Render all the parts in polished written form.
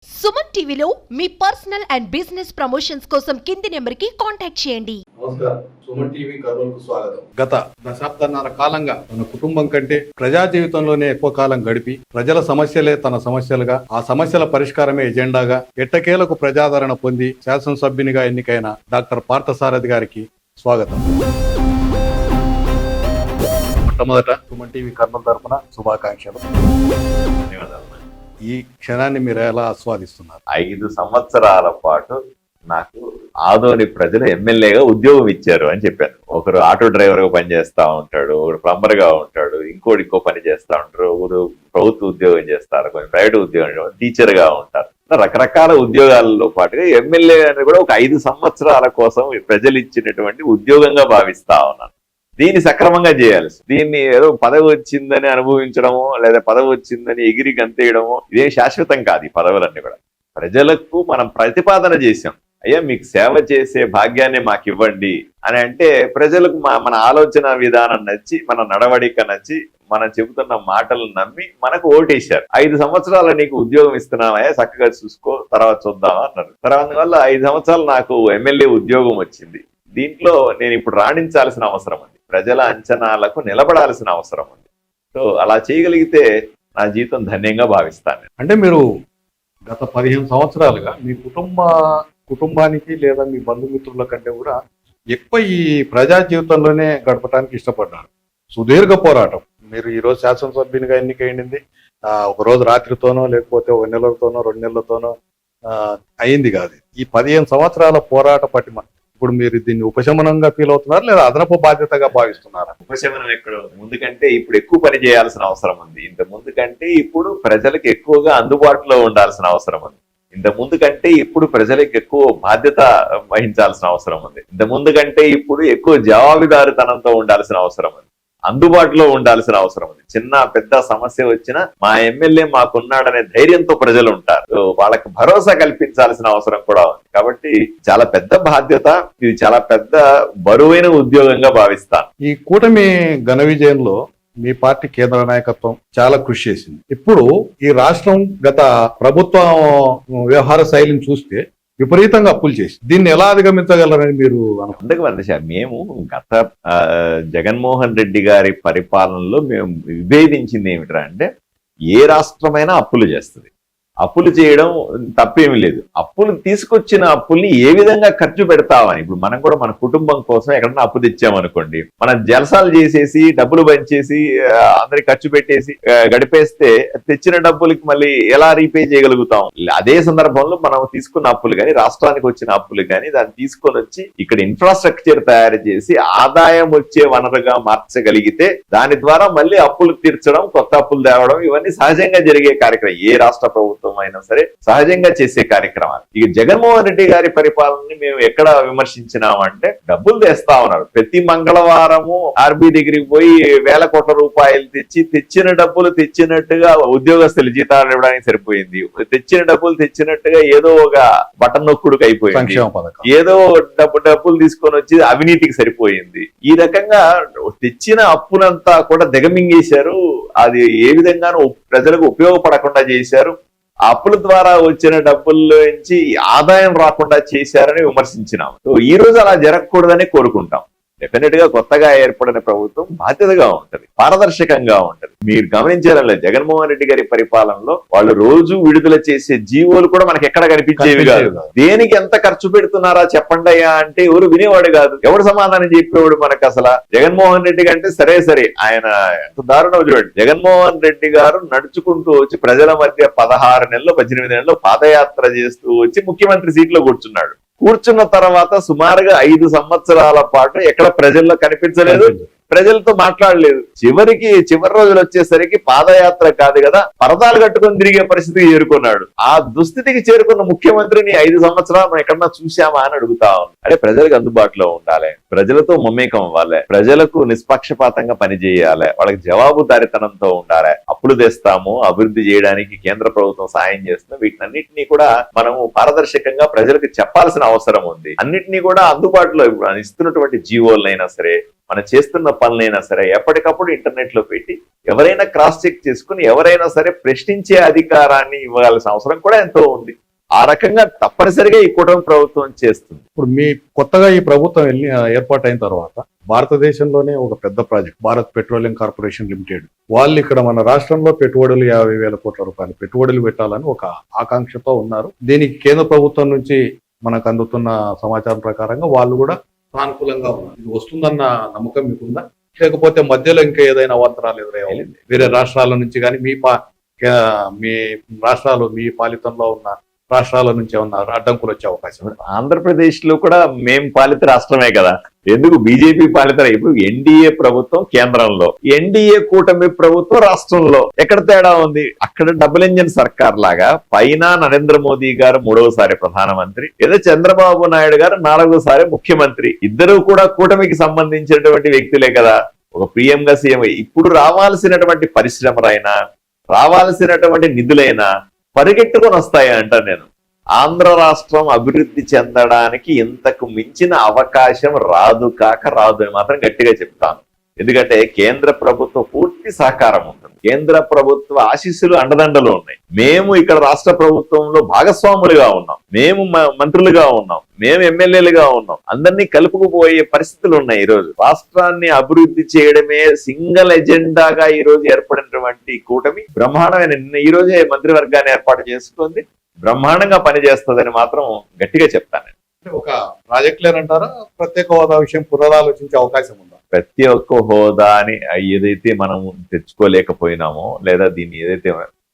సుమన్ టీవీలో మీ personal and business promotions కోసం కింది నెంబర్కి కాంటాక్ట్ చేయండి. నమస్కారం. సుమన్ టీవీ కర్నూలుకు స్వాగతం. గత దశాబ్దన్నర కాలంగా తన కుటుంబం కంటే ప్రజా జీవితంలోనే ఎక్కువ కాలం గడిపి ప్రజల సమస్యలే తన సమస్యలుగా, ఆ సమస్యల పరిష్కారమే ఎజెండాగా ఎట్టకేలకు ప్రజాదరణ పొంది శాసనసభ్యునిగా ఎన్నికైన డాక్టర్ పార్థసారథి గారికి స్వాగతం. మొట్టమొదట సుమన్ టీవీ కర్నూలు తరపున శుభాకాంక్షలు. ధన్యవాదాలు. ఈ క్షణాన్ని మీరు ఎలా ఆస్వాదిస్తున్నారు? 5 సంవత్సరాల పాటు నాకు ఆదోని ప్రజలు ఎమ్మెల్యేగా ఉద్యోగం ఇచ్చారు అని చెప్పాను. ఒకరు ఆటో డ్రైవర్ గా పనిచేస్తా ఉంటాడు, ఒకరు ప్లంబర్ గా ఉంటాడు, ఇంకో పని చేస్తా ఉంటారు, ఒకరు ప్రభుత్వ ఉద్యోగం చేస్తారు, కొంచెం ప్రైవేట్ ఉద్యోగం, టీచర్ గా ఉంటారు. రకరకాల ఉద్యోగాలలో పాటుగా ఎమ్మెల్యే అని కూడా ఒక 5 సంవత్సరాల కోసం ప్రజలు ఇచ్చినటువంటి ఉద్యోగంగా భావిస్తా ఉన్నాను. దీన్ని సక్రమంగా చేయాలి. దీన్ని ఏదో పదవి వచ్చిందని అనుభవించడము, లేదా పదవి వచ్చిందని ఎగిరి గంతేయడము ఇదేం శాశ్వతం కాదు. ఈ పదవులన్నీ కూడా ప్రజలకు మనం ప్రతిపాదన చేశాం. అయ్యా మీకు సేవ చేసే భాగ్యాన్ని మాకు ఇవ్వండి అని అంటే ప్రజలకు మన ఆలోచన విధానం నచ్చి, మన నడవడిక నచ్చి, మనం చెబుతున్న మాటలు నమ్మి మనకు ఓటేశారు. 5 సంవత్సరాలు నీకు ఉద్యోగం ఇస్తున్నామయ్యా, చక్కగా చూసుకో, తర్వాత చూద్దామా అన్నారు. తర్వాత వల్ల 5 సంవత్సరాలు నాకు ఎమ్మెల్యే ఉద్యోగం వచ్చింది. దీంట్లో నేను ఇప్పుడు రాణించాల్సిన అవసరం ఉంది, ప్రజల అంచనాలకు నిలబడాల్సిన అవసరం ఉంది. సో అలా చేయగలిగితే నా జీవితం ధన్యంగా భావిస్తాను. అంటే మీరు గత 15 సంవత్సరాలుగా మీ కుటుంబానికి లేదా మీ బంధుమిత్రుల కంటే కూడా ఎక్కువ ఈ ప్రజా జీవితంలోనే గడపడానికి ఇష్టపడ్డారు. సుదీర్ఘ పోరాటం. మీరు ఈరోజు శాసనసభ్యునిగా ఎన్నికైంది ఒక రోజు రాత్రితోనో లేకపోతే 1 నెలతోనో 2 నెలలతోనో అయింది కాదు. ఈ 15 సంవత్సరాల పోరాట పటిమ ఇప్పుడు మీరు దీన్ని ఉపశమనంగా ఫీల్ అవుతున్నారు లేదా అదనపు బాధ్యతగా భావిస్తున్నారా? ఉపశమనం ఎక్కడ ముందు కంటే ఇప్పుడు ఎక్కువ పని చేయాల్సిన అవసరం ఉంది. ఇంత ముందు కంటే ఇప్పుడు ప్రజలకు ఎక్కువగా అందుబాటులో ఉండాల్సిన అవసరం ఉంది. ఇంత ముందు కంటే ఇప్పుడు ప్రజలకు ఎక్కువ బాధ్యత వహించాల్సిన అవసరం ఉంది. ఇంత ముందు కంటే ఇప్పుడు ఎక్కువ జవాబుదారితనంతో ఉండాల్సిన అవసరం ఉంది, అందుబాటులో ఉండాల్సిన అవసరం ఉంది. చిన్న పెద్ద సమస్య వచ్చినా మా ఎమ్మెల్యే మాకున్నాడనే ధైర్యంతో ప్రజలు ఉంటారు. వాళ్ళకి భరోసా కల్పించాల్సిన అవసరం కూడా ఉంది. కాబట్టి చాలా పెద్ద బాధ్యత ఇది, చాలా పెద్ద బరువైన ఉద్యోగంగా భావిస్తాను. ఈ కూటమి ఘన విజయంలో మీ పార్టీ కేంద్ర నాయకత్వం చాలా కృషి చేసింది. ఇప్పుడు ఈ రాష్ట్రం గత ప్రభుత్వం వ్యవహార శైలిని చూస్తే విపరీతంగా అప్పులు చేసి దీన్ని ఎలా అధిగమించగలరని మీరు అనుకుంటున్నారు? మేము గత జగన్మోహన్ రెడ్డి గారి పరిపాలనలో మేము విభేదించింది ఏమిట్రా అంటే, ఏ రాష్ట్రమైనా అప్పులు చేస్తుంది, అప్పులు చేయడం తప్పేమీ లేదు. అప్పులు తీసుకొచ్చిన అప్పుల్ని ఏ విధంగా ఖర్చు పెడతామని, ఇప్పుడు మనం కూడా మన కుటుంబం కోసం ఎక్కడన్నా అప్పు తెచ్చామనుకోండి, మనం జలసాలు చేసేసి డబ్బులు పంచేసి అందరికి ఖర్చు పెట్టేసి గడిపేస్తే తెచ్చిన డబ్బులకి మళ్ళీ ఎలా రీపే చేయగలుగుతాం? అదే సందర్భంలో మనం తీసుకున్న అప్పులు కానీ, రాష్ట్రానికి వచ్చిన అప్పులు కానీ, దాన్ని తీసుకొని వచ్చి ఇక్కడ ఇన్ఫ్రాస్ట్రక్చర్ తయారు చేసి ఆదాయం వచ్చే వనరుగా మార్చగలిగితే దాని ద్వారా మళ్ళీ అప్పులు తీర్చడం, కొత్త అప్పులు తేవడం ఇవన్నీ సహజంగా జరిగే కార్యక్రమం. ఏ రాష్ట్ర ప్రభుత్వం అయినా సరే సహజంగా చేసే కార్యక్రమాలు. ఇక జగన్మోహన్ రెడ్డి గారి పరిపాలనని మేము ఎక్కడ విమర్శించినామంటే, డబ్బులు తెస్తా ఉన్నారు. ప్రతి మంగళవారము ఆర్బీ దగ్గరికి పోయి వేల కోట్ల రూపాయలు తెచ్చి, తెచ్చిన డబ్బులు తెచ్చినట్టుగా ఉద్యోగస్తులు జీతాలు ఇవ్వడానికి సరిపోయింది, తెచ్చిన డబ్బులు తెచ్చినట్టుగా ఏదో ఒక బటన్ నొక్కుడుకు అయిపోయింది, ఏదో డబ్బులు తీసుకొని వచ్చి అవినీతికి సరిపోయింది. ఈ రకంగా తెచ్చిన అప్పునంతా కూడా దిగమింగేశారు. అది ఏ విధంగానూ ప్రజలకు ఉపయోగపడకుండా చేశారు. ఆ అప్పుల ద్వారా వచ్చిన డబ్బుల్లోంచి ఆదాయం రాకుండా చేశారని విమర్శించినాం. ఈ రోజు అలా జరగకూడదని కోరుకుంటాం. డెఫినెట్ గా కొత్తగా ఏర్పడిన ప్రభుత్వం బాధ్యతగా ఉంటది, పారదర్శకంగా ఉంటది. మీరు గమనించారలే, జగన్మోహన్ రెడ్డి గారి పరిపాలనలో వాళ్ళు రోజు విడుదల చేసే జీవోలు కూడా మనకి ఎక్కడ కనిపించేవి కాదు. దేనికి ఎంత ఖర్చు పెడుతున్నారా చెప్పండి అయ్యా అంటే ఎవరు వినేవాడు కాదు, ఎవరు సమాధానం చెప్పేవాడు మనకు అసలు. జగన్మోహన్ రెడ్డి కంటే సరే ఆయన ఎంత దారుణం చూడండి. జగన్మోహన్ రెడ్డి గారు నడుచుకుంటూ వచ్చి ప్రజల మధ్య 16 నెలలు 18 నెలలు పాదయాత్ర చేస్తూ వచ్చి ముఖ్యమంత్రి సీట్లో కూర్చున్నాడు. కూర్చున్న తర్వాత సుమారుగా 5 సంవత్సరాల పాటు ఎక్కడ ప్రజల్లో కనిపించలేదు, ప్రజలతో మాట్లాడలేదు. చివరి రోజులు వచ్చేసరికి పాదయాత్ర కాదు కదా, పరదాలు కట్టుకొని తిరిగే పరిస్థితికి చేరుకున్నాడు. ఆ దుస్థితికి చేరుకున్న ముఖ్యమంత్రిని 5 సంవత్సరాలు మనం ఎక్కడన్నా చూశామా అని అడుగుతా ఉన్నాం. అంటే ప్రజలకు అందుబాటులో ఉండాలి, ప్రజలతో మమేకం అవ్వాలి, ప్రజలకు నిష్పక్షపాతంగా పనిచేయాలి, వాళ్ళకి జవాబుదారితనంతో ఉండాలి. అప్పులు తెస్తాము, అభివృద్ధి చేయడానికి కేంద్ర ప్రభుత్వం సాయం చేస్తుంది, వీటినన్నింటినీ కూడా మనము పారదర్శకంగా ప్రజలకు చెప్పాల్సిన అవసరం ఉంది. అన్నిటినీ కూడా అందుబాటులో ఇస్తున్నటువంటి జీవోలైనా సరే, మనం చేస్తున్న పనులైనా సరే ఎప్పటికప్పుడు ఇంటర్నెట్ లో పెట్టి ఎవరైనా క్రాస్ చెక్ చేసుకుని ఎవరైనా సరే ప్రశ్నించే అధికారాన్ని ఇవ్వాల్సిన అవసరం కూడా ఎంతో ఉంది. ఆ రకంగా తప్పనిసరిగా ఈ కూటమి ప్రభుత్వం చేస్తుంది. ఇప్పుడు మీ కొత్తగా ఈ ప్రభుత్వం ఏర్పాటైన తర్వాత భారతదేశంలోనే ఒక పెద్ద project Bharat petroleum corporation limited వాళ్ళు ఇక్కడ మన రాష్ట్రంలో పెట్టుబడులు 50,000 కోట్ల రూపాయలు పెట్టుబడులు పెట్టాలని ఒక ఆకాంక్షతో ఉన్నారు. దీనికి కేంద్ర ప్రభుత్వం నుంచి మనకు అందుతున్న సమాచారం ప్రకారంగా వాళ్ళు కూడా సానుకూలంగా ఉన్నారు. ఇది వస్తుందన్న నమ్మకం మీకుందా, లేకపోతే మధ్యలో ఇంకా ఏదైనా అవాంతరాలు ఎదురయ్యాయి వేరే రాష్ట్రాల నుంచి కానీ మీ రాష్ట్రాలు మీ పాలితంలో ఉన్న రాష్ట్రాల నుంచి ఏమన్నా అడ్డంకులు వచ్చే అవకాశం? ఆంధ్రప్రదేశ్ లో కూడా మేం పాలిత రాష్ట్రమే కదా, ఎందుకు బీజేపీ పాలిత? ఇప్పుడు ఎన్డీఏ ప్రభుత్వం కేంద్రంలో, ఎన్డీఏ కూటమి ప్రభుత్వం రాష్ట్రంలో, ఎక్కడ తేడా ఉంది? అక్కడ డబుల్ ఇంజిన్ సర్కార్ లాగా పైన నరేంద్ర మోదీ గారు 3వసారి ప్రధానమంత్రి, ఏదో చంద్రబాబు నాయుడు గారు 4వసారి ముఖ్యమంత్రి. ఇద్దరు కూడా కూటమికి సంబంధించినటువంటి వ్యక్తులే కదా. ఒక PM గా సీఎం. ఇప్పుడు రావాల్సినటువంటి పరిశ్రమలైనా రావాల్సినటువంటి నిధులైనా పరిగెట్టుకొని వస్తాయి అంటాను నేను. ఆంధ్ర రాష్ట్రం అభివృద్ధి చెందడానికి ఇంతకు మించిన అవకాశం రాదు అని మాత్రం గట్టిగా చెప్తాను. ఎందుకంటే కేంద్ర ప్రభుత్వ పూర్తి సహకారం ఉంటుంది, కేంద్ర ప్రభుత్వ ఆశీస్సులు అండదండలు ఉన్నాయి. మేము ఇక్కడ రాష్ట్ర ప్రభుత్వంలో భాగస్వాములుగా ఉన్నాం, మేము మంత్రులుగా ఉన్నాం, మేము ఎమ్మెల్యేలుగా ఉన్నాం, అందరినీ కలుపుకుపోయే పరిస్థితులు ఉన్నాయి. ఈ రోజు రాష్ట్రాన్ని అభివృద్ధి చేయడమే సింగిల్ ఎజెండాగా ఈ రోజు ఏర్పడినటువంటి కూటమి బ్రహ్మాండమైన ఈ రోజే మంత్రివర్గాన్ని ఏర్పాటు చేసుకుంది, బ్రహ్మాండంగా పనిచేస్తుందని మాత్రం గట్టిగా చెప్తాను. ఒక ప్రాజెక్ట్ లేనంటారా, ప్రత్యేక హోదా విషయం పునరాలోచించే అవకాశం ఉందా? ప్రతి ఒక్క హోదాని ఏదైతే మనం తెచ్చుకోలేకపోయినామో లేదా దీన్ని ఏదైతే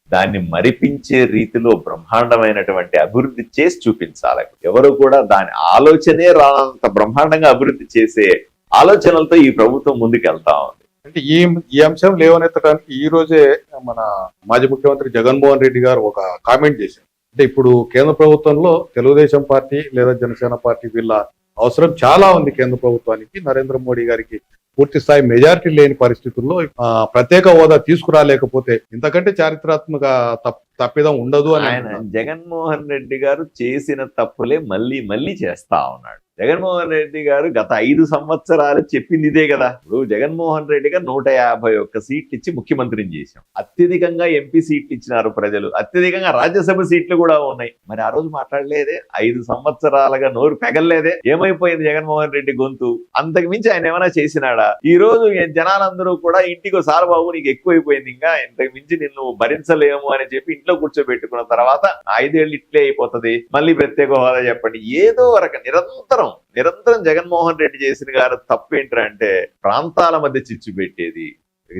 దాన్ని మరిపించే రీతిలో బ్రహ్మాండమైనటువంటి అభివృద్ధి చేసి చూపించాలి. ఎవరు కూడా దాని ఆలోచనే రానంత బ్రహ్మాండంగా అభివృద్ధి చేసే ఆలోచనలతో ఈ ప్రభుత్వం ముందుకు వెళ్తా ఉంది. అంటే ఈ అంశం లేవనెత్తడానికి ఈ రోజే మన మాజీ ముఖ్యమంత్రి జగన్మోహన్ రెడ్డి గారు ఒక కామెంట్ చేశారు. అంటే ఇప్పుడు కేంద్ర ప్రభుత్వంలో తెలుగుదేశం పార్టీ లేదా జనసేన పార్టీ వీళ్ళ అవసరం చాలా ఉంది. కేంద్ర ప్రభుత్వానికి నరేంద్ర మోడీ గారికి పూర్తి స్థాయి మెజారిటీ లేని పరిస్థితుల్లో ప్రత్యేక హోదా తీసుకురాలేకపోతే ఇంతకంటే చారిత్రాత్మక తప్పిదం ఉండదు అని ఆయన జగన్మోహన్ రెడ్డి గారు చేసిన తప్పులే మళ్ళీ మళ్ళీ చేస్తా ఉన్నాడు. జగన్మోహన్ రెడ్డి గారు గత 5 సంవత్సరాలు చెప్పింది ఇదే కదా. ఇప్పుడు జగన్మోహన్ రెడ్డి గారు 151 సీట్లు ఇచ్చి ముఖ్యమంత్రిని చేశాం, అత్యధికంగా ఎంపీ సీట్లు ఇచ్చినారు ప్రజలు, అత్యధికంగా రాజ్యసభ సీట్లు కూడా ఉన్నాయి. మరి ఆ రోజు మాట్లాడలేదే, 5 సంవత్సరాలుగా నోరు పెగల్లేదే, ఏమైపోయింది జగన్మోహన్ రెడ్డి గొంతు? అంతకు మించి ఆయన ఏమైనా చేసినాడా? ఈ రోజు జనాలందరూ కూడా ఇంటికి సార్ బాబు నీకు ఎక్కువైపోయింది, ఇంకా ఇంతకు మించి నిన్ను భరించలేము అని చెప్పి ఇంట్లో కూర్చోబెట్టుకున్న తర్వాత 5 ఏళ్ళు ఇట్లే అయిపోతుంది, మళ్ళీ ప్రత్యేక హోదా చెప్పండి. ఏదో రక నిరంతరం జగన్మోహన్ రెడ్డి చేసిన గారు తప్పు ఏంటంటే ప్రాంతాల మధ్య చిచ్చు పెట్టేది,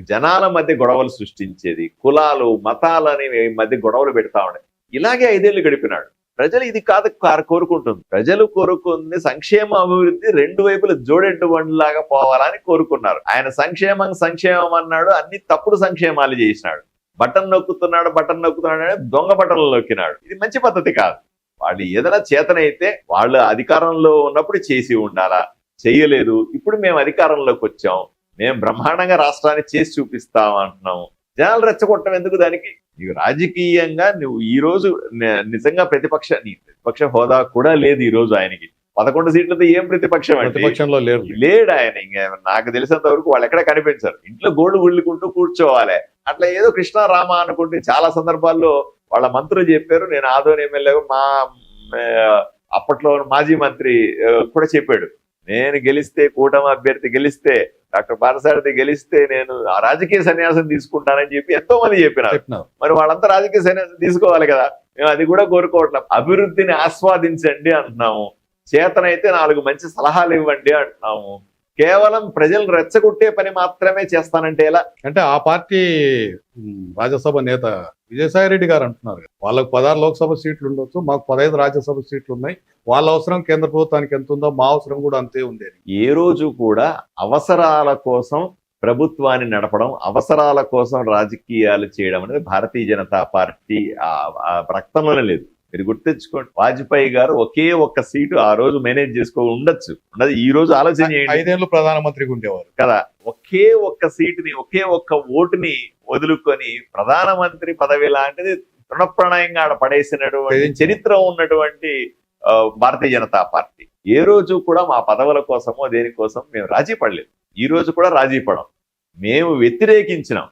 జనాల మధ్య గొడవలు సృష్టించేది, కులాలు మతాలని మధ్య గొడవలు పెడతా ఉండే. ఇలాగే 5 ఏళ్ళు గడిపినాడు. ప్రజలు ఇది కాదు కోరుకుంటుంది. ప్రజలు కోరుకుంది సంక్షేమ అభివృద్ధి 2 వైపులు జోడెడ్డు బండ్లాగా పోవాలని కోరుకున్నారు. ఆయన సంక్షేమం అన్నాడు, అన్ని తప్పుడు సంక్షేమాలు చేసినాడు. బటన్ నొక్కుతున్నాడు దొంగ బటన్లు నొక్కినాడు. ఇది మంచి పద్ధతి కాదు. వాళ్ళు ఏదైనా చేతనైతే వాళ్ళు అధికారంలో ఉన్నప్పుడు చేసి ఉండాలా, చెయ్యలేదు. ఇప్పుడు మేము అధికారంలోకి వచ్చాం, మేము బ్రహ్మాండంగా రాష్ట్రాన్ని చేసి చూపిస్తాం అంటున్నాము. జనాలు రెచ్చగొట్టడం ఎందుకు? దానికి నీవు రాజకీయంగా నువ్వు ఈ రోజు నిజంగా ప్రతిపక్ష హోదా కూడా లేదు ఈ రోజు ఆయనకి. 11 సీట్లతో ఏం ప్రతిపక్షంలో లేడు ఆయన. ఇంకా నాకు తెలిసినంత వరకు వాళ్ళు ఎక్కడ కనిపించారు. ఇంట్లో గోళ్ళు గుళ్ళుకుంటూ కూర్చోవాలి. అట్లా ఏదో కృష్ణారామ అనుకుంటే చాలా సందర్భాల్లో వాళ్ళ మంత్రులు చెప్పారు. నేను ఆదోని ఎమ్మెల్యే మా అప్పట్లో మాజీ మంత్రి కూడా చెప్పాడు, నేను గెలిస్తే కూటమి అభ్యర్థి గెలిస్తే డాక్టర్ పార్థసారథి గెలిస్తే నేను ఆ రాజకీయ సన్యాసం తీసుకుంటానని చెప్పి ఎంతో మంది చెప్పినారు. మరి వాళ్ళంతా రాజకీయ సన్యాసం తీసుకోవాలి కదా. మేము అది కూడా కోరుకోవట్లేదు. అభివృద్ధిని ఆస్వాదించండి అంటున్నాము, చేతనైతే 4 మంచి సలహాలు ఇవ్వండి అంటున్నాము. కేవలం ప్రజలు రెచ్చగొట్టే పని మాత్రమే చేస్తానంటే ఎలా? అంటే ఆ పార్టీ రాజ్యసభ నేత విజయసాయి రెడ్డి గారు అంటున్నారు, వాళ్ళకు 16 లోక్సభ సీట్లు ఉండొచ్చు, మాకు 15 రాజ్యసభ సీట్లు ఉన్నాయి, వాళ్ళ అవసరం కేంద్ర ప్రభుత్వానికి ఎంత ఉందో మా అవసరం కూడా అంతే ఉంది. ఏ రోజు కూడా అవసరాల కోసం ప్రభుత్వాన్ని నడపడం, అవసరాల కోసం రాజకీయాలు చేయడం అనేది భారతీయ జనతా పార్టీ రక్తంలోనే లేదు. మీరు గుర్తించుకోండి, వాజ్పేయి గారు ఒకే ఒక్క సీటు ఆ రోజు మేనేజ్ ఉండొచ్చు. ఈ రోజు ఆలోచన చేయండి, 5 ఏళ్ళు ప్రధానమంత్రిగా ఉండేవారు కదా. ఒకే ఒక్క సీటుని, ఒకే ఒక్క ఓటుని వదులుకొని ప్రధానమంత్రి పదవి లాంటిది తృణప్రాణంగా ఆడ పడేసినటువంటి చరిత్ర ఉన్నటువంటి భారతీయ జనతా పార్టీ ఏ రోజు కూడా మా పదవుల కోసమో దేనికోసం మేము రాజీ పడలేదు. ఈ రోజు కూడా రాజీ పడం. మేము వ్యతిరేకించినాం,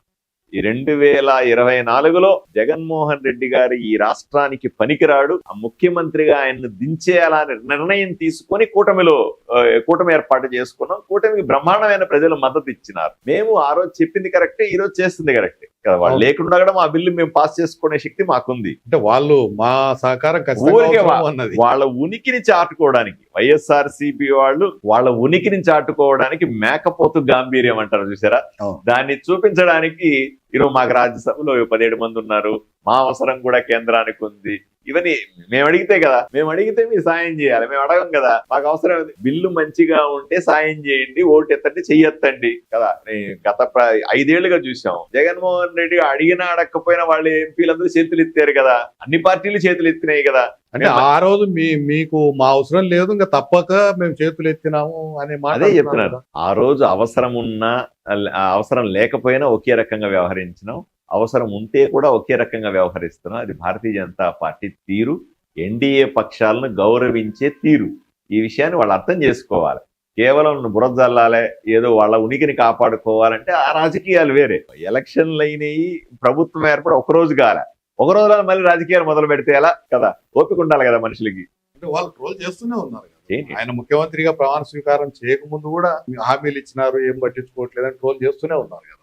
ఈ 2024లో జగన్మోహన్ రెడ్డి గారు ఈ రాష్ట్రానికి పనికిరాడు, ఆ ముఖ్యమంత్రిగా ఆయన్ని దించేయాలని నిర్ణయం తీసుకొని కూటమి ఏర్పాటు చేసుకున్నాం. కూటమికి బ్రహ్మాండమైన ప్రజలు మద్దతు ఇచ్చినారు. మేము ఆ రోజు చెప్పింది కరెక్టే, ఈ రోజు చేస్తుంది కరెక్టే కదా. వాళ్ళు లేకుండా కూడా మా బిల్లు మేము పాస్ చేసుకునే శక్తి మాకుంది. అంటే వాళ్ళు మా సహకారం ఊరికే అన్నది వాళ్ళ ఉనికిని చాటుకోవడానికి, వైఎస్ఆర్సీపీ వాళ్ళు వాళ్ళ ఉనికిని చాటుకోవడానికి మేకపోతు గాంభీర్యం అంటారు చూసారా, దాన్ని చూపించడానికి ఈరోజు మాకు రాజ్యసభలో 17 మంది ఉన్నారు, మా అవసరం కూడా కేంద్రానికి ఉంది. ఇవన్నీ మేము అడిగితే కదా, మేము అడిగితే మీరు సాయం చేయాలి, మేము అడగం కదా. మాకు అవసరం బిల్లు మంచిగా ఉంటే సాయం చేయండి, ఓటు ఎత్తండి, చెయ్యొత్తండి కదా. గత 5 ఏళ్లుగా చూసాం, జగన్మోహన్ రెడ్డి అడిగినా అడగకపోయినా వాళ్ళు ఎంపీలందరూ చేతులు ఎత్తారు కదా, అన్ని పార్టీలు చేతులు ఎత్తినాయి కదా. అంటే ఆ రోజు మీకు మా అవసరం లేదు, ఇంకా తప్పక మేము చేతులు ఎత్తినాము అనే మాట అదే చెప్తున్నారు. ఆ రోజు అవసరం ఉన్నా అవసరం లేకపోయినా ఒకే రకంగా వ్యవహరించినాం, అవసరం ఉంటే కూడా ఒకే రకంగా వ్యవహరిస్తున్నాం. అది భారతీయ జనతా పార్టీ తీరు, ఎన్డీఏ పక్షాలను గౌరవించే తీరు. ఈ విషయాన్ని వాళ్ళు అర్థం చేసుకోవాలి. కేవలం బురద జల్లాలే, ఏదో వాళ్ళ ఉనికిని కాపాడుకోవాలంటే ఆ రాజకీయాలు వేరే. ఎలక్షన్లు అయినాయి, ప్రభుత్వం ఏర్పడి ఒక రోజు కాలే, ఒక రోజులో మళ్ళీ రాజకీయాలు మొదలు పెడితే ఎలా కదా, ఓపిక ఉండాలి కదా మనుషులకి. అంటే వాళ్ళు ట్రోల్ చేస్తూనే ఉన్నారు కదా. ఆయన ముఖ్యమంత్రిగా ప్రమాణ స్వీకారం చేయకముందు కూడా హామీలు ఇచ్చినారు, ఏం పట్టించుకోవట్లేదని ట్రోల్ చేస్తూనే ఉన్నారు కదా.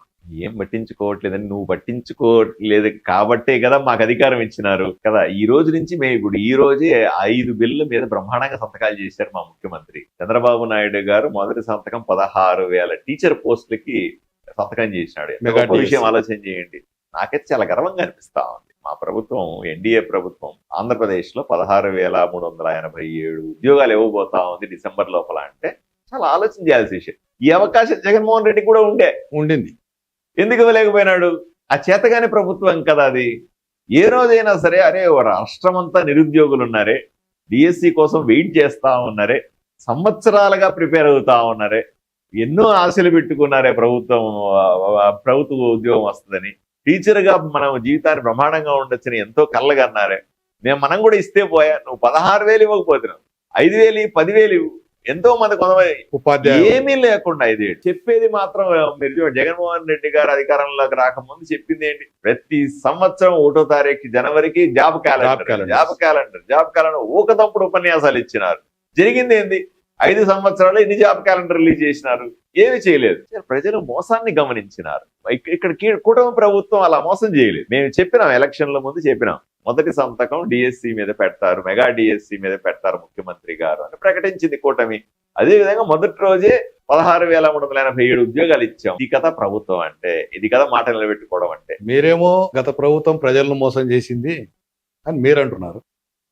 ఏం పట్టించుకోవట్లేదని నువ్వు పట్టించుకోవట్లేదు కాబట్టే కదా మాకు అధికారం ఇచ్చినారు కదా. ఈ రోజు నుంచి మేము ఇప్పుడు ఈ రోజే 5 బిల్లుల మీద బ్రహ్మాండంగా సంతకాలు చేశారు మా ముఖ్యమంత్రి చంద్రబాబు నాయుడు గారు. మొదటి సంతకం 16,000 టీచర్ పోస్టులకి సంతకం చేసినాడు. విషయం ఆలోచన చేయండి. నాకైతే చాలా గర్వంగా అనిపిస్తా ఉంది. మా ప్రభుత్వం, ఎన్డీఏ ప్రభుత్వం, ఆంధ్రప్రదేశ్ లో 16,387 ఉద్యోగాలు ఇవ్వబోతా ఉంది డిసెంబర్ లోపల. అంటే చాలా ఆలోచన చేయాల్సిన విషయం. ఈ అవకాశం జగన్మోహన్ రెడ్డి కూడా ఉండింది. ఎందుకు ఇవ్వలేకపోయినాడు? ఆ చేతగాని ప్రభుత్వం కదా అది. ఏ రోజైనా సరే అరే రాష్ట్రం అంతా నిరుద్యోగులు ఉన్నారే, డిఎస్సి కోసం వెయిట్ చేస్తా ఉన్నారే, సంవత్సరాలుగా ప్రిపేర్ అవుతా ఉన్నారే, ఎన్నో ఆశలు పెట్టుకున్నారే ప్రభుత్వ ఉద్యోగం వస్తుందని, టీచర్గా మనం జీవితాన్ని బ్రహ్మాండంగా ఉండొచ్చని ఎంతో కళ్ళగన్నారే. మనం కూడా ఇస్తే పోయా, నువ్వు 16,000 ఇవ్వకపోతున్నావు, 5,000, 10,000 ఎంతో మంది కొంతమంది ఏమీ లేకుండా 5 ఏళ్ళు చెప్పేది మాత్రం. మీరు జగన్మోహన్ రెడ్డి గారు అధికారంలోకి రాకముందు చెప్పింది ఏంటి? ప్రతి సంవత్సరం 1వ తారీఖు జనవరికి జాబ్ క్యాలెండర్ ఊకదంపుడు ఉపన్యాసాలు ఇచ్చినారు. జరిగింది ఏంది? 5 సంవత్సరాలు ఎన్ని జాబ్ క్యాలెండర్ రిలీజ్ చేసినారు? ఏమి చేయలేదు. ప్రజలు మోసాన్ని గమనించినారు. ఇక్కడ కూటమి ప్రభుత్వం అలా మోసం చేయలేదు. మేము చెప్పినాం, ఎలక్షన్ల ముందు చెప్పినాం, మొదటి సంతకం డిఎస్సి మీద పెడతారు, మెగా డిఎస్సి మీద పెడతారు ముఖ్యమంత్రి గారు అని ప్రకటించింది కూటమి. అదేవిధంగా మొదటి రోజే 16,387 ఉద్యోగాలు ఇచ్చాం. ఇది కదా ప్రభుత్వం అంటే, ఇది కదా మాట నిలబెట్టుకోవడం అంటే. మీరేమో గత ప్రభుత్వం ప్రజలను మోసం చేసింది అని మీరు అంటున్నారు,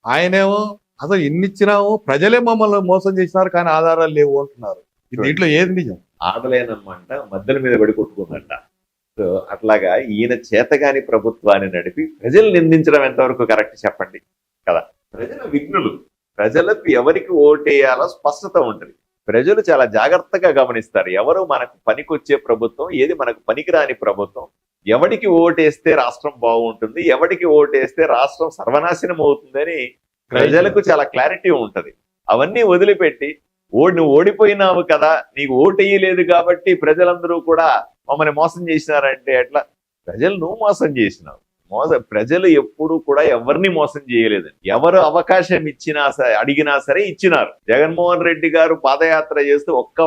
ఆయనేమో అసలు ఇన్నిచ్చినాము ప్రజలే మమ్మల్ని మోసం చేసినారు కానీ ఆధారాలు లేవు అంటున్నారు. దీంట్లో ఏది నిజం? ఆడలేనమ్మంట మధ్యల మీద పడి కొట్టుకుందంట. సో అట్లాగా ఈయన చేతగాని ప్రభుత్వాన్ని నడిపి ప్రజలు నిందించడం ఎంతవరకు కరెక్ట్ చెప్పండి కదా. ప్రజల విఘ్నులు, ప్రజలకు ఎవరికి ఓటేయాలో స్పష్టత ఉంటుంది. ప్రజలు చాలా జాగ్రత్తగా గమనిస్తారు ఎవరు మనకు పనికొచ్చే ప్రభుత్వం, ఏది మనకు పనికిరాని ప్రభుత్వం, ఎవరికి ఓటేస్తే రాష్ట్రం బాగుంటుంది, ఎవరికి ఓటేస్తే రాష్ట్రం సర్వనాశనం అవుతుందని ప్రజలకు చాలా క్లారిటీ ఉంటది. అవన్నీ వదిలిపెట్టి నువ్వు ఓడిపోయినావు కదా, నీకు ఓటేయలేదు కాబట్టి ప్రజలందరూ కూడా మమ్మల్ని మోసం చేసినారంటే ఎట్లా? ప్రజలు నువ్వు మోసం చేసినావు. ప్రజలు ఎప్పుడు కూడా ఎవరిని మోసం చేయలేదు. ఎవరు అవకాశం అడిగినా సరే ఇచ్చినారు. జగన్మోహన్ రెడ్డి గారు పాదయాత్ర చేస్తూ ఒక్క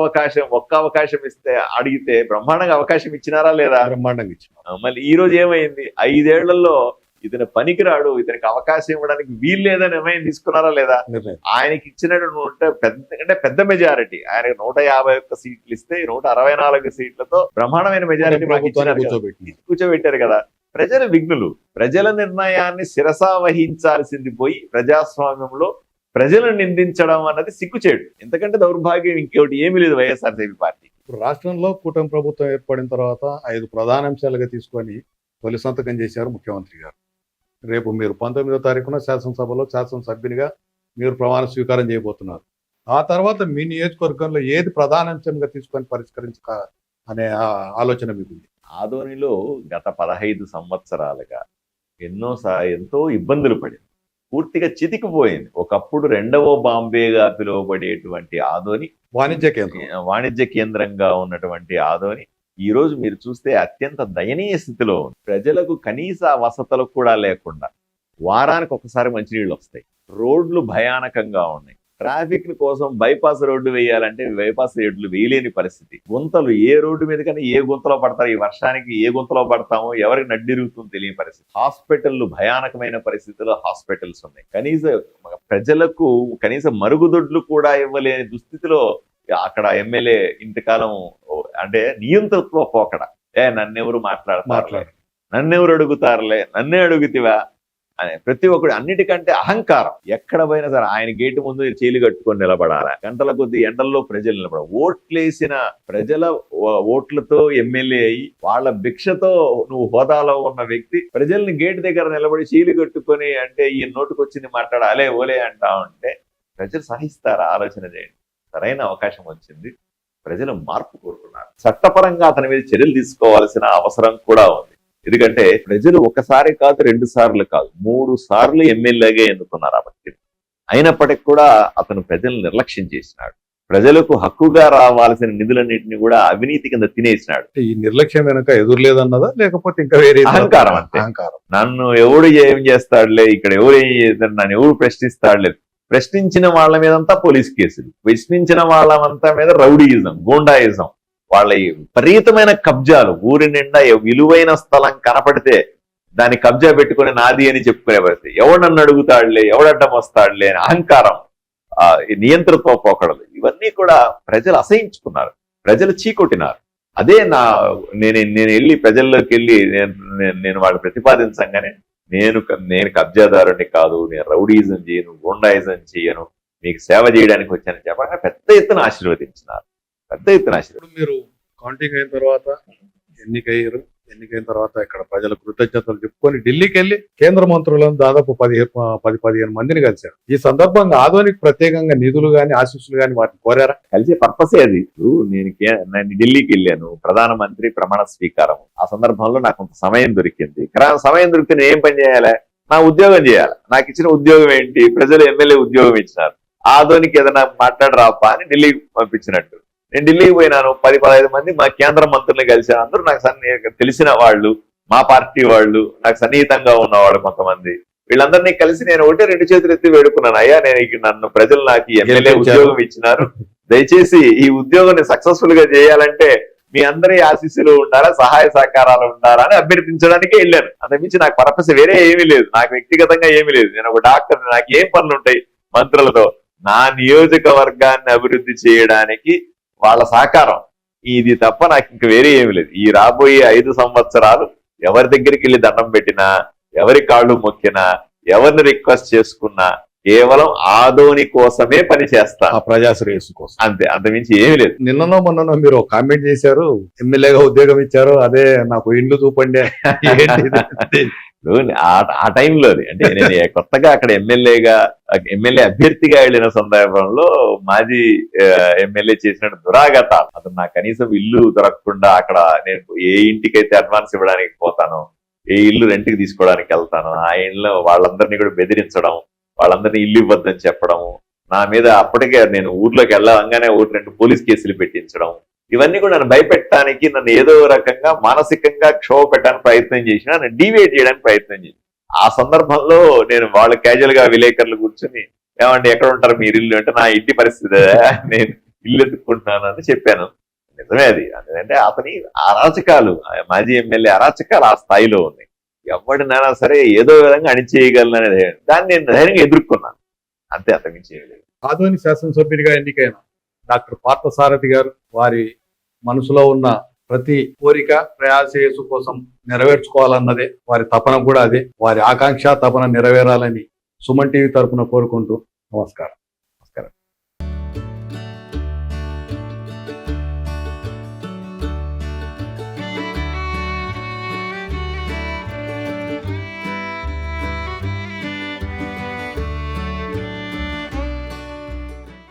అవకాశం ఇస్తే అడిగితే బ్రహ్మాండంగా అవకాశం ఇచ్చినారా లేదా? బ్రహ్మాండంగా ఇచ్చినారు. మళ్ళీ ఈ రోజు ఏమైంది? 5 ఏళ్లలో ఇతను పనికిరాడు, ఇతనికి అవకాశం ఇవ్వడానికి వీలు లేదని నిర్ణయం తీసుకున్నారా లేదా? ఆయనకి ఇచ్చినట్టు పెద్ద మెజారిటీ, ఆయనకి 151 సీట్లు ఇస్తే 164 సీట్లతో బ్రహ్మాండమైన మెజారిటీ కూర్చోబెట్టారు కదా. ప్రజల విఘ్నులు. ప్రజల నిర్ణయాన్ని శిరసా వహించాల్సింది పోయి ప్రజాస్వామ్యంలో ప్రజలను నిందించడం అన్నది సిగ్గుచేడు. ఎందుకంటే దౌర్భాగ్యం ఇంకోటి ఏమీ లేదు వైఎస్ఆర్సీపీ పార్టీ. రాష్ట్రంలో కూటమి ప్రభుత్వం ఏర్పడిన తర్వాత 5 ప్రధాన అంశాలుగా తీసుకొని తొలి సంతకం చేశారు ముఖ్యమంత్రి గారు. రేపు మీరు 19వ తారీఖున శాసనసభలో శాసనసభ్యునిగా మీరు ప్రమాణ స్వీకారం చేయబోతున్నారు. ఆ తర్వాత మీ నియోజకవర్గంలో ఏది ప్రధాన అంశంగా తీసుకొని పరిష్కరించక అనే ఆలోచన మీకుంది? ఆదోనిలో గత 15 సంవత్సరాలుగా ఎంతో ఇబ్బందులు పడింది, పూర్తిగా చితికిపోయింది. ఒకప్పుడు 2వ బాంబేగా పిలువబడేటువంటి ఆదోని, వాణిజ్య కేంద్రంగా ఉన్నటువంటి ఆదోని ఈ రోజు మీరు చూస్తే అత్యంత దయనీయ స్థితిలో ఉంది. ప్రజలకు కనీస వసతులు కూడా లేకుండా వారానికి ఒకసారి మంచినీళ్ళు వస్తాయి. రోడ్లు భయానకంగా ఉన్నాయి. ట్రాఫిక్ కోసం బైపాస్ రోడ్డు వేయాలంటే బైపాస్ రోడ్లు వేయలేని పరిస్థితి. గుంతలు ఏ రోడ్డు మీద కానీ ఏ గుంతలో పడతారు, ఈ వర్షానికి ఏ గుంతలో పడతామో ఎవరికి నడ్డిరుగుతుందో తెలియని పరిస్థితి. హాస్పిటళ్లు భయానకమైన పరిస్థితిలో హాస్పిటల్స్ ఉన్నాయి. ప్రజలకు కనీస మరుగుదొడ్లు కూడా ఇవ్వలేని దుస్థితిలో అక్కడ ఎమ్మెల్యే ఇంతకాలం అంటే నియంతృత్వ పోకడ. నన్నెవరు మాట్లాడతారులే, నన్నెవరు అడుగుతారులే, నన్నే అడుగుతివా అనే ప్రతి ఒక్కడు. అన్నిటికంటే అహంకారం. ఎక్కడ పోయినా సరే ఆయన గేటు ముందు చేలు కట్టుకొని నిలబడాలి. గంటల కొద్ది ఎండల్లో ప్రజలు నిలబడాలి. ఓట్లేసిన ప్రజల ఓట్లతో ఎమ్మెల్యే అయ్యి వాళ్ళ భిక్షతో నువ్వు హోదాలో ఉన్న వ్యక్తి ప్రజల్ని గేటు దగ్గర నిలబడి చీలు కట్టుకొని అంటే ఈ నోటుకొచ్చింది మాట్లాడాలే ఓలే అంటా ఉంటే ప్రజలు సహిస్తారా? ఆలోచన చేయండి. సరైన అవకాశం వచ్చింది. ప్రజలు మార్పు కోరుకున్నారు. చట్టపరంగా అతని మీద చర్యలు తీసుకోవాల్సిన అవసరం కూడా ఉంది. ఎందుకంటే ప్రజలు ఒకసారి కాదు, 2 సార్లు కాదు, 3 సార్లు ఎమ్మెల్యేగా ఎన్నుకున్నారు ఆ వ్యక్తిని. అయినప్పటికీ కూడా అతను ప్రజలను నిర్లక్ష్యం చేసినాడు. ప్రజలకు హక్కుగా రావాల్సిన నిధులన్నింటినీ కూడా అవినీతి కింద తినేసినాడు. ఈ నిర్లక్ష్యం వెనక ఎదురులేదన్నదా లేకపోతే ఇంకా వేరే అహంకారం? అంతే. అహంకారం. నన్ను ఎవడు ఏం చేస్తాడులే, ఇక్కడ ఎవరు ఏం చేస్తాడు, నన్ను ఎవరు ప్రశ్నిస్తాడులే. ప్రశ్నించిన వాళ్ళ మీదంతా పోలీస్ కేసులు, ప్రశ్నించిన వాళ్ళంతా మీద రౌడీయిజం, గూండాయిజం, వాళ్ళ విపరీతమైన కబ్జాలు. ఊరి నిండా విలువైన స్థలం కనపడితే దాన్ని కబ్జా పెట్టుకుని నాది అని చెప్పుకునే పరిస్థితి. ఎవడు నన్ను అడుగుతాడులే, ఎవడడ్డం వస్తాడులే అని అహంకారం, నియంతృత్వ పోకడలు, ఇవన్నీ కూడా ప్రజలు అసహించుకున్నారు. ప్రజలు చీకొట్టినారు. అదే నేను వెళ్ళి ప్రజల్లోకి వెళ్ళి నేను వాళ్ళు ప్రతిపాదించగానే నేను కబ్జాదారుని కాదు, నేను రౌడీజం చేయను, గూండాయిజం చేయను, మీకు సేవ చేయడానికి వచ్చానని చెప్పగా పెద్ద ఎత్తున ఆశీర్వదించినారు. పెద్ద ఎత్తున ఆశీర్వదించారు. మీరు కౌంటింగ్ అయిన తర్వాత ఎన్నికైన తర్వాత ఇక్కడ ప్రజల కృతజ్ఞతలు చెప్పుకొని ఢిల్లీకి వెళ్ళి కేంద్ర మంత్రులను దాదాపు 10-15 మందిని కలిశారు. ఈ సందర్భంగా ఆధోనికి ప్రత్యేకంగా నిధులు గాని ఆశీస్సులు గాని వాటిని కోరారా? కలిసే పర్పసే అది. నేను ఢిల్లీకి వెళ్ళాను, ప్రధానమంత్రి ప్రమాణ స్వీకారం. ఆ సందర్భంలో నాకు కొంత సమయం దొరికింది. సమయం దొరికితే నేను ఏం పని చేయాలి? నా ఉద్యోగం చేయాలి. నాకు ఇచ్చిన ఉద్యోగం ఏంటి? ప్రజలు ఎమ్మెల్యే ఉద్యోగం ఇచ్చినారు. ఆధోనికి ఏదైనా మాట్లాడరాపా అని ఢిల్లీకి పంపించినట్టు నేను ఢిల్లీకి పోయినాను. 10-15 మంది మా కేంద్ర మంత్రుల్ని కలిశాను. అందరూ నాకు తెలిసిన వాళ్ళు, మా పార్టీ వాళ్ళు, నాకు సన్నిహితంగా ఉన్నవాళ్ళు కొంతమంది. వీళ్ళందరినీ కలిసి నేను 1-2 చేతులు ఎత్తి వేడుకున్నాను. అయ్యా, నన్ను ప్రజలు నాకు ఎమ్మెల్యే ఉద్యోగం ఇచ్చినారు, దయచేసి ఈ ఉద్యోగాన్ని సక్సెస్ఫుల్ గా చేయాలంటే మీ అందరి ఆశీస్సులు ఉండాలా, సహాయ సహకారాలు ఉండాలా అని అభ్యర్థించడానికే వెళ్ళాను. అంతకుమించి నాకు పర్పస్ వేరే ఏమీ లేదు, నాకు వ్యక్తిగతంగా ఏమీ లేదు. నేను ఒక డాక్టర్, నాకు ఏం పనులు ఉంటాయి మంత్రులతో? నా నియోజకవర్గాన్ని అభివృద్ధి చేయడానికి వాళ్ళ సహకారం ఇది తప్ప నాకు ఇంక వేరే ఏమి లేదు. ఈ రాబోయే 5 సంవత్సరాలు ఎవరి దగ్గరికి వెళ్ళి దండం పెట్టినా, ఎవరి కాళ్ళు మొక్కినా, ఎవరిని రిక్వెస్ట్ చేసుకున్నా కేవలం ఆదోని కోసమే పని చేస్తా, ప్రజాశ్రేయస్సు కోసం, అంతే. అంతమించి ఏమీ లేదు. నిన్ననో మొన్ననో మీరు కామెంట్ చేశారు, ఎమ్మెల్యేగా ఉద్యోగం ఇచ్చారు, అదే నాకు ఇండ్లు చూపండి. ఆ టైంలోనే అంటే నేను కొత్తగా అక్కడ ఎమ్మెల్యే అభ్యర్థిగా వెళ్ళిన సందర్భంలో మాజీ ఎమ్మెల్యే చేసిన దురాగతాలు, అతను నాకు కనీసం ఇల్లు దొరకకుండా అక్కడ నేను ఏ ఇంటికైతే అడ్వాన్స్ ఇవ్వడానికి పోతానో, ఏ ఇల్లు రెంట్కి తీసుకోవడానికి వెళ్తానో ఆ ఇంట్లో వాళ్ళందరినీ కూడా బెదిరించడం, వాళ్ళందరినీ ఇల్లు ఇవ్వద్దని చెప్పడం, నా మీద అప్పటికే నేను ఊర్లోకి వెళ్ళగానే 1-2 పోలీస్ కేసులు పెట్టించడం, ఇవన్నీ కూడా నన్ను భయపెట్టడానికి, నన్ను ఏదో రకంగా మానసికంగా క్షోభ పెట్టడానికి ప్రయత్నం చేసినా, నన్ను డివేట్ చేయడానికి ప్రయత్నం చేసిన. ఆ సందర్భంలో నేను వాళ్ళు క్యాజువల్ గా విలేకరులు కూర్చొని, ఏమంటే ఎక్కడ ఉంటారు మీరు ఇల్లు అంటే, నా ఇంటి పరిస్థితి నేను ఇల్లు ఎత్తుకుంటున్నాను అని చెప్పాను. నిజమే అది. అంటే అతని అరాచకాలు, మాజీ ఎమ్మెల్యే అరాచకాలు ఆ స్థాయిలో ఉన్నాయి. ఎవరినైనా సరే ఏదో విధంగా అణిచేయగలను అనేది దాన్ని నేను ధైర్యంగా ఎదుర్కొన్నాను, అంతే. అంతమించి ఏమి లేదు. ఆదోని శాసనసభ్యుడిగా ఎన్నికైన డాక్టర్ పార్థసారథి గారు వారి మనసులో ఉన్న ప్రతి కోరిక ప్రయాసేసు కోసం నెరవేర్చుకోవాలన్నదే వారి తపన కూడా అదే. వారి ఆకాంక్ష తపన నెరవేరాలని సుమన్ టీవీ తరపున కోరుకుంటూ నమస్కారం.